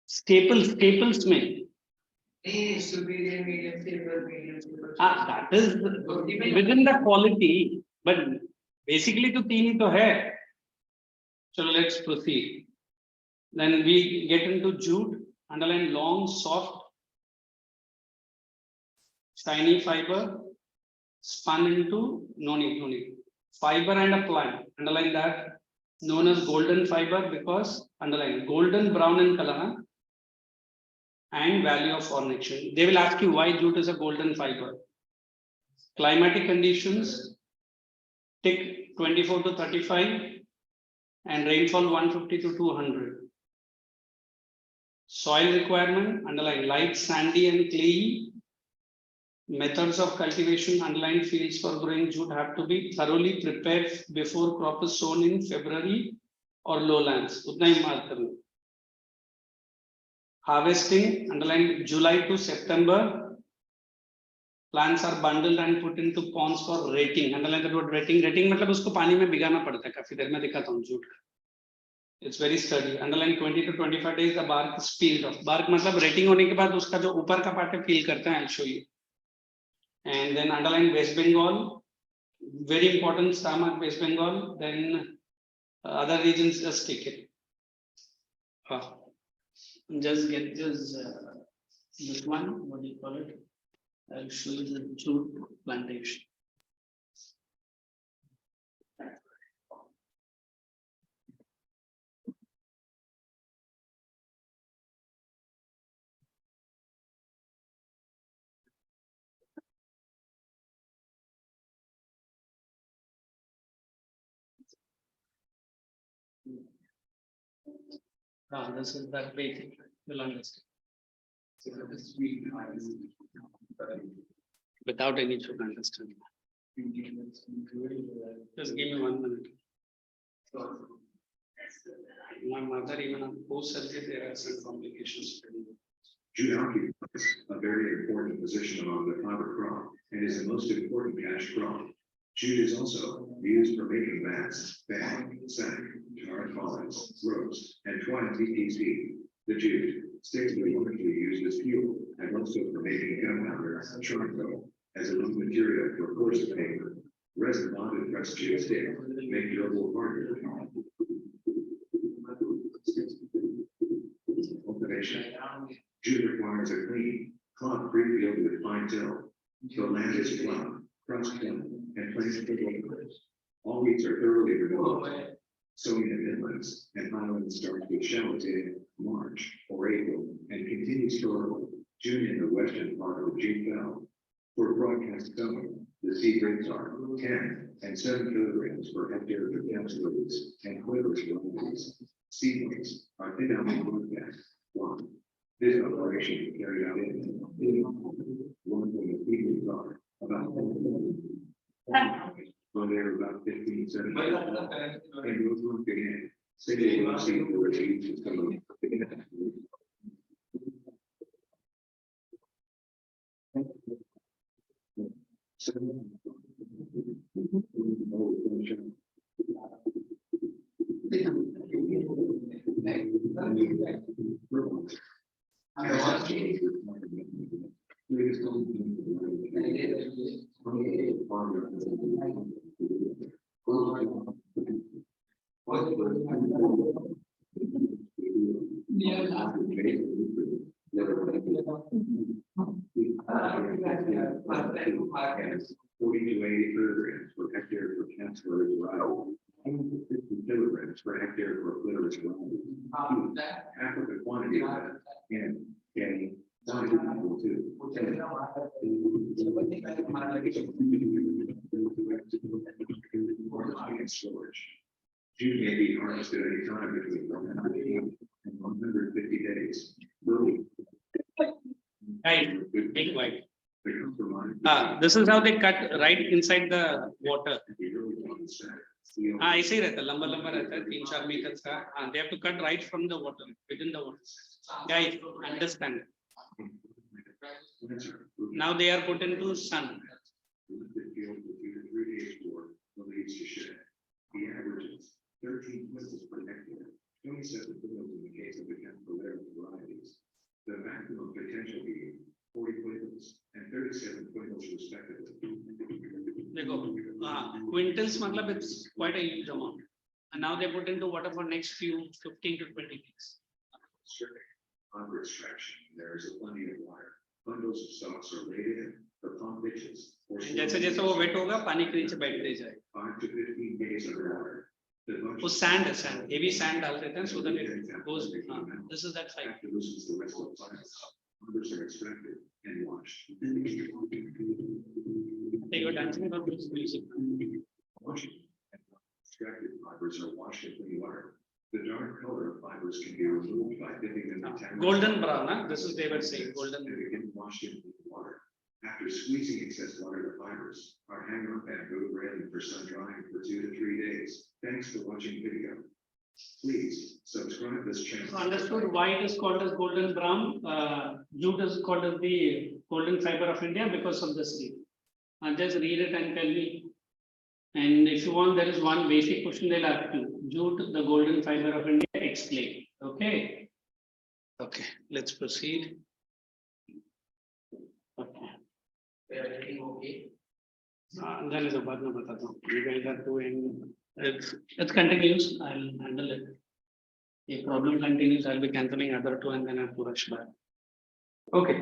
Staples में. Superior, medium, staple, medium, staple. That is within the quality, but basically तो 3 ही तो है. So let's proceed. Then we get into jute. Underline long, soft, shiny fiber, spun into no need. Fiber and a plant. Underline that. known as golden fiber because underline golden brown in color and value of foreign exchange. They will ask you why jute is a golden fiber. Climatic conditions, tick 24 to 35 and rainfall 150 to 200. Soil requirement, underline light, sandy and clayey. Methods of cultivation, underline fields for growing jute have to be thoroughly prepared before crop is sown in February or lowlands. Utna hi mark karna. Harvesting, underline July to September. Plants are bundled and put into ponds for rating. Underline the word rating. Rating मतलब उसको पानी में भिगाना पड़ता है. काफी देर में दिखाता हूँ जूट का. It's very sturdy. Underline 20 to 25 days the bark is peeled off. Bark मतलब rating होने के बाद उसका जो ऊपर का part है peel करते हैं. I'll show you. And then underline West Bengal. Very important stomach West Bengal. Then other regions just take it. Just get this one. What do you call it? I'll show you the jute plantation. This is that basic. You'll understand. Without any should understand. Just give me 1 minute. My mother, even on post-surgery, there are some complications. Jute occupies a very important position among the fiber crop and is the most important cash crop. Jute is also used for making mats, bag, sack, tar collars, ropes, and twine TPC. The jute sticks are largely used as fuel and also for making gunpowder, charcoal, as a raw material for corset paper. Resin bonded pressed jute stick make durable hardware. Cultivation. Jute requires a clean, clod-free field with fine till. The land is plowed, crushed and placed for acres. All weeds are thoroughly removed. Sowing in inlands and highlands starts with shallow in March or April and continues toward June in the western part of the jute belt. For broadcast sowing, the seed rates are 10 and 7 kilograms per hectare for capsules and quivers varieties. Seedlings are thin out in broadcast. One. This operation is carried out in one from the seedlings are about 10. When they're about 15, 17. And those ones again, say they want to see where it's used to come. Kilograms per hectare for clitoris half of the quantity of that and getting storage. Jute may be harvested at any time between 180 and 150 days. Right, big white. This is how they cut right inside the water. ऐसे ही रहता है लंबा लंबा रहता है 3-4 metre का. They have to cut right from the water, within the water. Guys, understand. Now they are put into sun. The average is 13 quintals per hectare, 27 quintals in the case of the Campolera varieties. The maximum potential being 40 quintals and 37 quintals respectively. देखो, quintals मतलब it's quite a huge amount. And now they put into water for next few 15 to 20 weeks. Under extraction, there is a plenty of water. Bundles of stalks are laid in the pump ditches. जैसे जैसे वो wet होगा, पानी के नीचे बैठते जाए. 5 to 15 days underwater. वो sand है sand, heavy sand डाल देते हैं so that it goes. This is that side. After this is the rest of the plants. Fibers are extracted and washed. They go dancing about this music. Washing. Extracted fibers are washed in clean water. The dark color of fibers can be removed by dipping them in 10 Golden brown, huh? This is they were saying golden. and again washed in clean water. After squeezing excess water to fibers, our hanger bamboo ready for sun drying for 2 to 3 days. Thanks for watching video. Please subscribe this channel. So understood why it is called as golden brown. Jute is called as the golden fiber of India because of this reason. Just read it and tell me. And if you want, there is one basic question they'll ask you. Jute, the golden fiber of India, explain. Okay. Okay, let's proceed. Okay. Everything okay? Then is a bad number. You guys are doing it continues. I'll handle it. If problem continues, I'll be cancelling other two and then I have to rush back. Okay.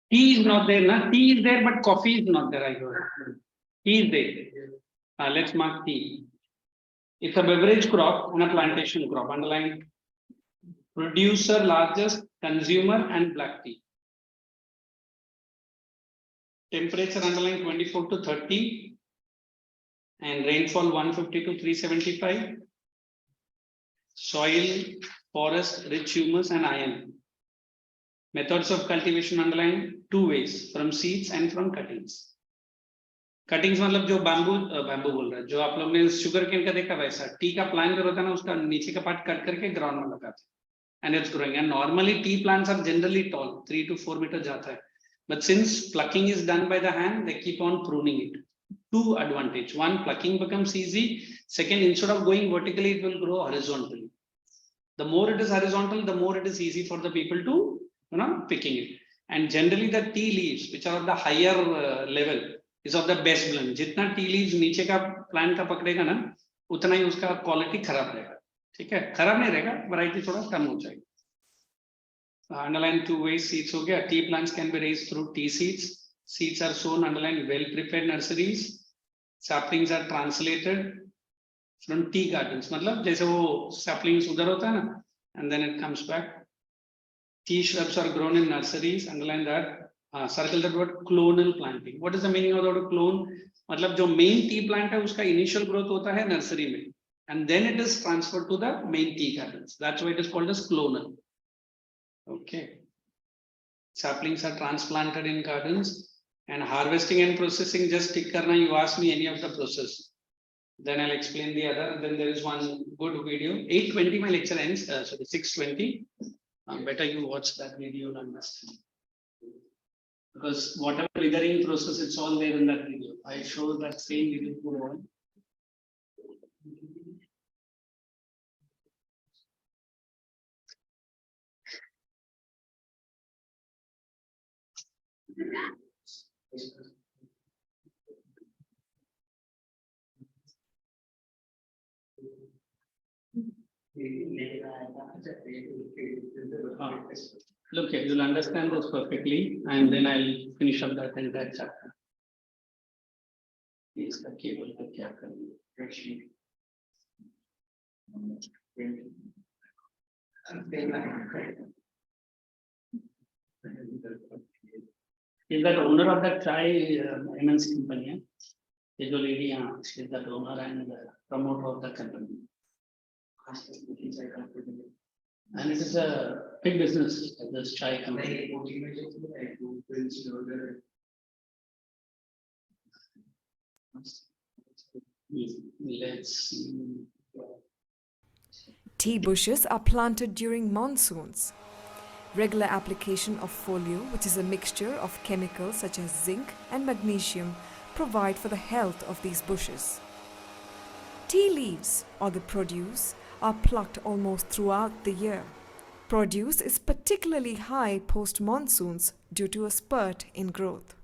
Tea is not there, na? Tea is there, but coffee is not there. I heard. Tea is there. Let's mark tea. It's a beverage crop and a plantation crop. Underline producer, largest consumer, and black tea. Temperature underline 24 to 30 and rainfall 150 to 375. Soil, forest, rich humus and iron. Methods of cultivation underline 2 ways, from seeds and from cuttings. Cuttings मतलब जो bamboo बोल रहा है, जो आप लोग ने sugar cane का देखा वैसा, tea का plant जो होता है ना उसका नीचे का part cut करके ground में लगाते हैं, and it's growing. And normally tea plants are generally tall, 3 to 4 meters जाता है. But since plucking is done by the hand, they keep on pruning it. 2 advantage. One, plucking becomes easy. Second, instead of going vertically, it will grow horizontally. The more it is horizontal, the more it is easy for the people to, picking it. And generally the tea leaves, which are of the higher level, is of the best blend. Jitna tea leaves नीचे का plant का पकड़ेगा ना, उतना ही उसका quality खराब रहेगा. ठीक है? खराब नहीं रहेगा, variety थोड़ा कम हो जाएगी. Underline 2 ways seeds हो गया. Tea plants can be raised through tea seeds. Seeds are sown underline well prepared nurseries. Saplings are translated from tea gardens. मतलब जैसे वो saplings उधर होता है ना, and then it comes back. Tea shrubs are grown in nurseries. Underline that. Circle that word clonal planting. What is the meaning of the word clone? मतलब जो main tea plant है उसका initial growth होता है nursery में, and then it is transferred to the main tea gardens. That's why it is called as clonal. Okay. Saplings are transplanted in gardens, and harvesting and processing, just tick karna. You ask me any of the process, then I'll explain the other. And then there is one good video. 8:20 my lecture ends. Sorry, 6:20. Better you watch that video to understand. Because whatever triggering process, it's all there in that video. I show that same video to all. Look here, you'll understand this perfectly, and then I'll finish up that entire chapter. इसका cable का क्या करना is that owner of that chai MNC company? Is the lady, she is the owner and promoter of the company. And it is a big business, this chai company. Let's see. Tea bushes are planted during monsoons. Regular application of folio, which is a mixture of chemicals such as zinc and magnesium, provide for the health of these bushes. Tea leaves, or the produce, are plucked almost throughout the year. Produce is particularly high post-monsoons due to a spurt in growth.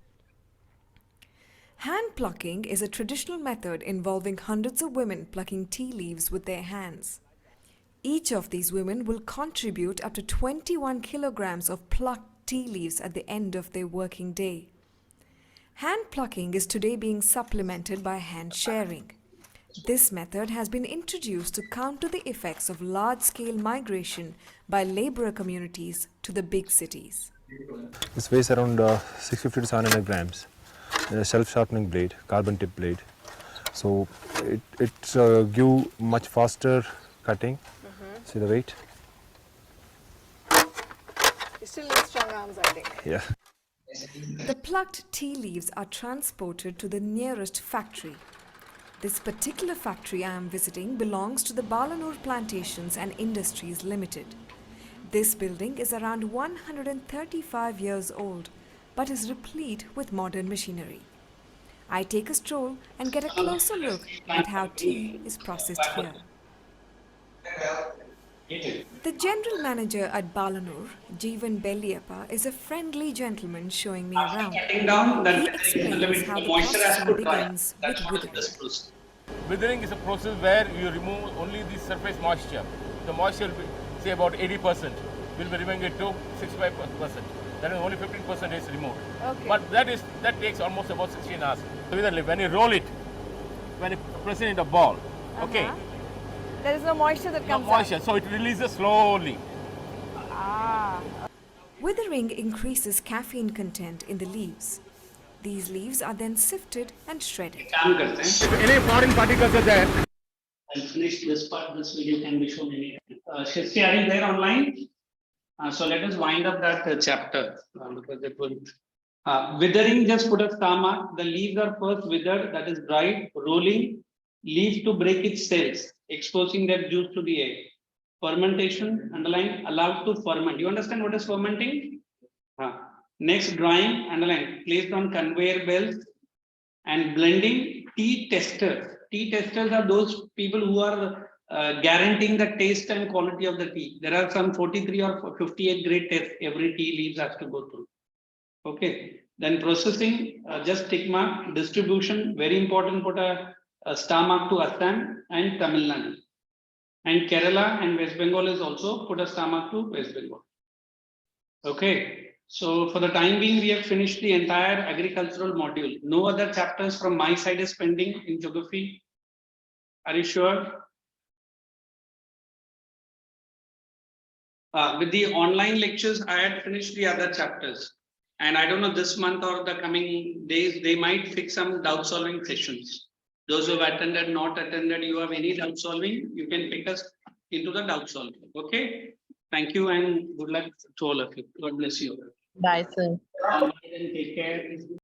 Hand plucking is a traditional method involving hundreds of women plucking tea leaves with their hands. Each of these women will contribute up to 21 kilograms of plucked tea leaves at the end of their working day. Hand plucking is today being supplemented by hand sharing. This method has been introduced to counter the effects of large-scale migration by labourer communities to the big cities. This weighs around 650 to 700 grams. A self-sharpening blade, carbon tip blade. So it give much faster cutting. See the weight? You still need strong arms, I think. Yeah. The plucked tea leaves are transported to the nearest factory. This particular factory I am visiting belongs to the Balanur Plantations and Industries Limited. This building is around 135 years old, but is replete with modern machinery. I take a stroll and get a closer look at how tea is processed here. The general manager at Balanur, Jeevan Belliyappa, is a friendly gentleman showing me around. Cutting down, then He explains how the moisture has processing to dry. begins That's with what withering. this process. Withering is a process where you remove only the surface moisture. The moisture will be, say, about 80%. We'll be removing it to 65%. Then only 15% is removed. Okay. But that takes almost about 16 hours. When you roll it, when you press it in the ball, okay, There is no moisture that no comes moisture, so it releases slowly. out. Ah. Withering increases caffeine content in the leaves. These leaves are then sifted and shredded. काम करते हैं. If any foreign particles are there, I'll finish this part. This video can be shown anytime. Shristi, are you there online? So let us wind up that chapter because it will. Withering, just put a star mark. The leaves are first withered, that is dried, rolling, leaves to break its cells, exposing their juice to the air. Fermentation, underline, allowed to ferment. You understand what is fermenting? Next, drying, underline, placed on conveyor belts and blending. Tea testers. Tea testers are those people who are guaranteeing the taste and quality of the tea. There are some 43 or 58 grade tests every tea leaves has to go through. Okay. Then processing, just tick mark. Distribution, very important, put a star mark to Assam and Tamil Nadu. And Kerala and West Bengal is also put a star mark to West Bengal. Okay. So for the time being, we have finished the entire agricultural module. No other chapters from my side is pending in geography. Are you sure? With the online lectures, I had finished the other chapters. And I don't know, this month or the coming days, they might fix some doubt solving sessions. Those who have attended, not attended, you have any doubt solving, you can pick us into the doubt solving. Okay. Thank you and good luck to all of you. God bless you. Bye, sir. Take care.